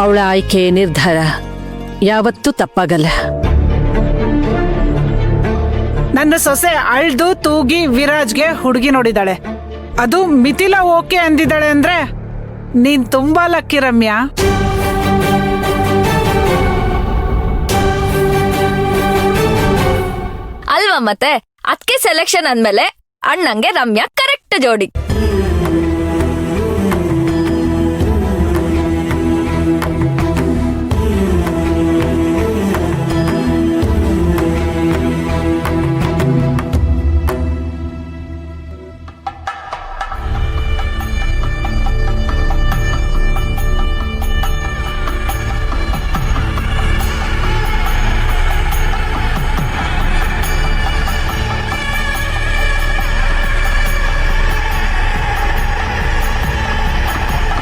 ಅವಳ ಆಯ್ಕೆ ನಿರ್ಧಾರ ಯಾವತ್ತೂ ತಪ್ಪಾಗಲ್ಲ. ನನ್ನ ಸೊಸೆ ಅಳ್ದು ತೂಗಿ ವಿರಾಜ್ಗೆ ಹುಡುಗಿ ನೋಡಿದಾಳೆ. ಅದು ಮಿಥಿಲಾ ಓಕೆ ಅಂದಿದ್ದಾಳೆ ಅಂದ್ರೆ ನೀನ್ ತುಂಬಾ ಲಕ್ಕಿ ರಮ್ಯಾ. ಅಲ್ವಾ ಮತ್ತೆ ಅದಕ್ಕೆ ಸೆಲೆಕ್ಷನ್ ಅಂದ್ಮೇಲೆ ಅಣ್ಣಂಗೆ ರಮ್ಯಾ ಕರೆಕ್ಟ್ ಜೋಡಿ.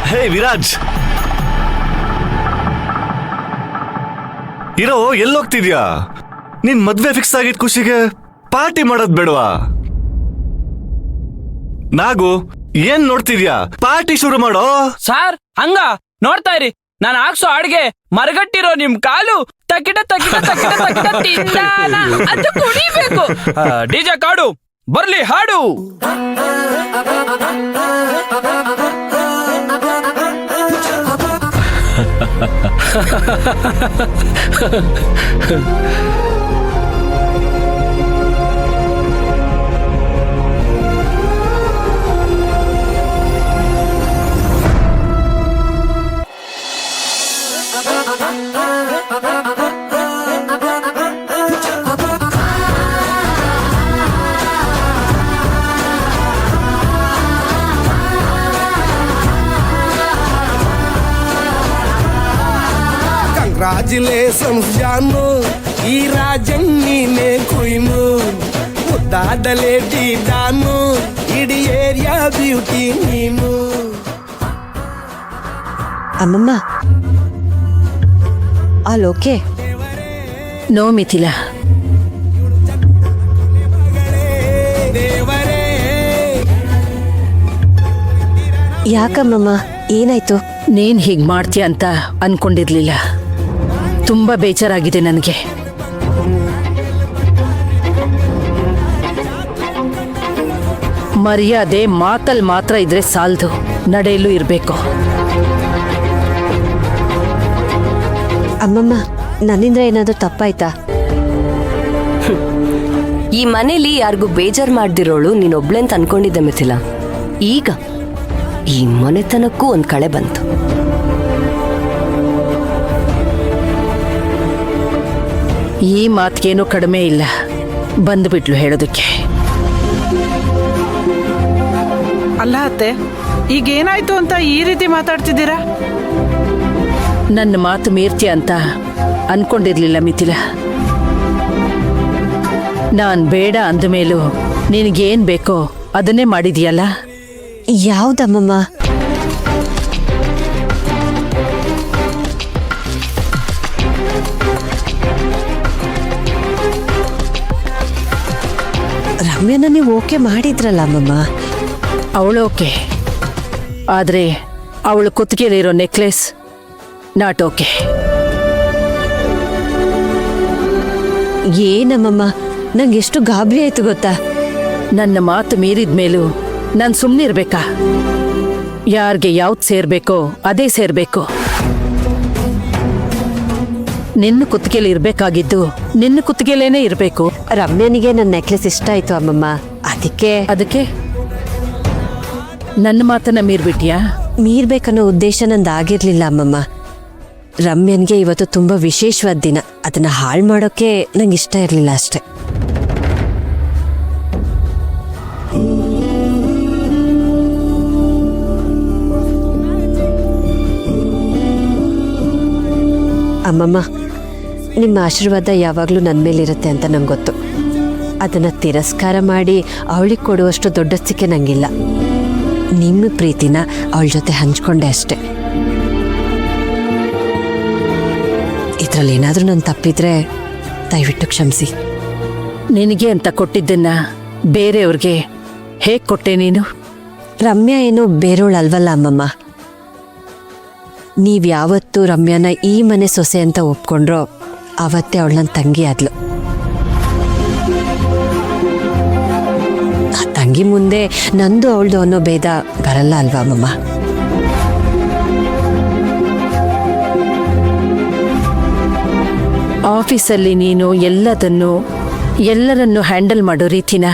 ಹೇ ವಿರಾಜ್, ಇರೋ ಎಲ್ಲೋಗ್ತಿದ್ಯಾ? ನಿನ್ ಮದ್ವೆ ಫಿಕ್ಸ್ ಆಗಿದ್ ಖುಷಿಗೆ ಪಾರ್ಟಿ ಮಾಡೋದ್ ಬೇಡವಾ? ನಾಗು ಏನ್ ನೋಡ್ತಿದ್ಯಾ? ಪಾರ್ಟಿ ಶುರು ಮಾಡೋ. ಸಾರ್ ಹಂಗ ನೋಡ್ತಾ ಇರಿ, ನಾನು ಹಾಕ್ಸೋ ಅಡ್ಗೆ ಮರಗಟ್ಟಿರೋ ನಿಮ್ ಕಾಲು ತಕಿಟ ತಕಿಟ ತಕಿಟ ತಕಿಟ ತಿಂದಾನ ಅದು ಕುಡಿಬೇಕು. ಡಿಜೆ ಕಾಡು ಬರ್ಲಿ ಹಾಡು. ಕಂಗ್ರಾಚುಲೇಷನ್ಸ್ ಜಾನು, ಈ ರಾಜಣ್ಣೀನೇ ಕುಯ್ನು, ಮುದ್ದಾದ ಲೇಡಿ ದಾನು, ಇಡೀ ಏರಿಯಾ ಬ್ಯೂಟಿ ನೀನು. ಅಮ್ಮಮ್ಮ ಆಲ್ ಓಕೆ? ನೋ ಮಿಥಿಲಾ, ಯಾಕಮ್ಮಮ್ಮ ಏನಾಯ್ತು? ನೀನ್ ಹೀಗ್ ಮಾಡ್ತೀಯ ಅಂತ ಅನ್ಕೊಂಡಿರ್ಲಿಲ್ಲ. ತುಂಬಾ ಬೇಜಾರಾಗಿದೆ ನನಗೆ. ಮರ್ಯಾದೆ ಮಾತಲ್ ಮಾತ್ರ ಇದ್ರೆ ಸಾಲದು, ನಡೆಯಲು ಇರ್ಬೇಕು. ಅಮ್ಮಮ್ಮ ನನ್ನಿಂದ ಏನಾದ್ರೂ ತಪ್ಪಾಯ್ತಾ? ಈ ಮನೇಲಿ ಯಾರಿಗೂ ಬೇಜಾರ್ ಮಾಡ್ದಿರೋಳು ನೀನೊಬ್ಳೆ ಅಂತ ಅನ್ಕೊಂಡಿದ್ದೆ ಮಿಥಿಲಾ. ಈಗ ಈ ಮನೆತನಕ್ಕೂ ಒಂದ್ ಕಳೆ ಬಂತು. ಈ ಮಾತ್ಗೇನೂ ಕಡಿಮೆ ಇಲ್ಲ, ಬಂದ್ಬಿಟ್ಲು ಹೇಳೋದಕ್ಕೆ. ಅಲ್ಲ ಅತ್ತೆ, ಈಗೇನಾಯ್ತು ಅಂತ ಈ ರೀತಿ ಮಾತಾಡ್ತಿದ್ದೀರಾ? ನನ್ನ ಮಾತು ಮೀರ್ತಿ ಅಂತ ಅನ್ಕೊಂಡಿರ್ಲಿಲ್ಲ ಮಿಥಿಲಾ. ನಾನ್ ಬೇಡ ಅಂದ ಮೇಲೂ ನಿನಗೇನ್ ಬೇಕೋ ಅದನ್ನೇ ಮಾಡಿದ್ಯಲ್ಲ. ಯಾವ್ದಮ್ಮಮ್ಮ? ರಮ್ಯನ ನೀವು ಓಕೆ ಮಾಡಿದ್ರಲ್ಲ ಅಮ್ಮಮ್ಮ. ಅವಳು ಓಕೆ, ಆದ್ರೆ ಅವಳು ಕುತ್ತಿಗೆಲಿರೋ ನೆಕ್ಲೆಸ್ ನಾಟ್ ಓಕೆ. ಏನಮ್ಮಮ್ಮ, ನಂಗೆ ಎಷ್ಟು ಗಾಬರಿ ಆಯ್ತು ಗೊತ್ತಾ? ನನ್ನ ಮಾತು ಮೀರಿದ ಮೇಲೂ ನಾನು ಸುಮ್ಮನಿರ್ಬೇಕಾ? ಯಾರಿಗೆ ಯಾವ್ದು ಸೇರ್ಬೇಕೋ ಅದೇ ಸೇರ್ಬೇಕು. ನಿನ್ನ ಕುತ್ತಿಗೆಲಿ ಇರ್ಬೇಕಾಗಿದ್ದು ನಿನ್ನ ಕುತ್ತಿಗೆಲೇನೆ ಇರಬೇಕು. ರಮ್ಯನಿಗೆ ನನ್ನ ನೆಕ್ಲೆಸ್ ಇಷ್ಟ ಆಯ್ತು ಅಮ್ಮಮ್ಮ, ಅದಕ್ಕೆ ನನ್ನ ಮಾತನ್ನ ಮೀರ್ಬಿಟ್ಯಾ? ಮೀರ್ಬೇಕನ್ನೋ ಉದ್ದೇಶ ನಂದಾಗಿರ್ಲಿಲ್ಲ ಅಮ್ಮಮ್ಮ. ರಮ್ಯನ್ಗೆ ಇವತ್ತು ತುಂಬಾ ವಿಶೇಷವಾದ ದಿನ, ಅದನ್ನ ಹಾಳು ಮಾಡೋಕೆ ನಂಗೆ ಇಷ್ಟ ಇರಲಿಲ್ಲ ಅಷ್ಟೆ. ಅಮ್ಮಮ್ಮ, ನಿಮ್ಮ ಆಶೀರ್ವಾದ ಯಾವಾಗಲೂ ನನ್ನ ಮೇಲಿರುತ್ತೆ ಅಂತ ನಂಗೆ ಗೊತ್ತು. ಅದನ್ನು ತಿರಸ್ಕಾರ ಮಾಡಿ ಅವಳಿಗೆ ಕೊಡುವಷ್ಟು ದೊಡ್ಡಸ್ತಿಕೆ ನಂಗಿಲ್ಲ. ನಿಮ್ಮ ಪ್ರೀತಿನ ಅವಳ ಜೊತೆ ಹಂಚ್ಕೊಂಡೆ ಅಷ್ಟೆ. ಇದರಲ್ಲಿ ಏನಾದರೂ ನಾನು ತಪ್ಪಿದ್ರೆ ದಯವಿಟ್ಟು ಕ್ಷಮಿಸಿ. ನಿನಗೆ ಅಂತ ಕೊಟ್ಟಿದ್ದನ್ನ ಬೇರೆಯವ್ರಿಗೆ ಹೇಗೆ ಕೊಟ್ಟೆ ನೀನು? ರಮ್ಯಾ ಏನೋ ಬೇರೋಳಲ್ವಲ್ಲ ಅಮ್ಮಮ್ಮ. ನೀವು ಯಾವತ್ತು ರಮ್ಯಾನ ಈ ಮನೆ ಸೊಸೆ ಅಂತ ಒಪ್ಕೊಂಡ್ರೋ ಅವತ್ತೇ ಅವಳು ನನ್ನ ತಂಗಿ ಆದ್ಲು. ಆ ತಂಗಿ ಮುಂದೆ ನಂದು ಅವಳ್ದು ಅನ್ನೋ ಭೇದ ಬರಲ್ಲ ಅಲ್ವಾ ಅಮ್ಮಮ್ಮ? ಆಫೀಸಲ್ಲಿ ನೀನು ಎಲ್ಲರನ್ನು ಹ್ಯಾಂಡಲ್ ಮಾಡೋ ರೀತಿನ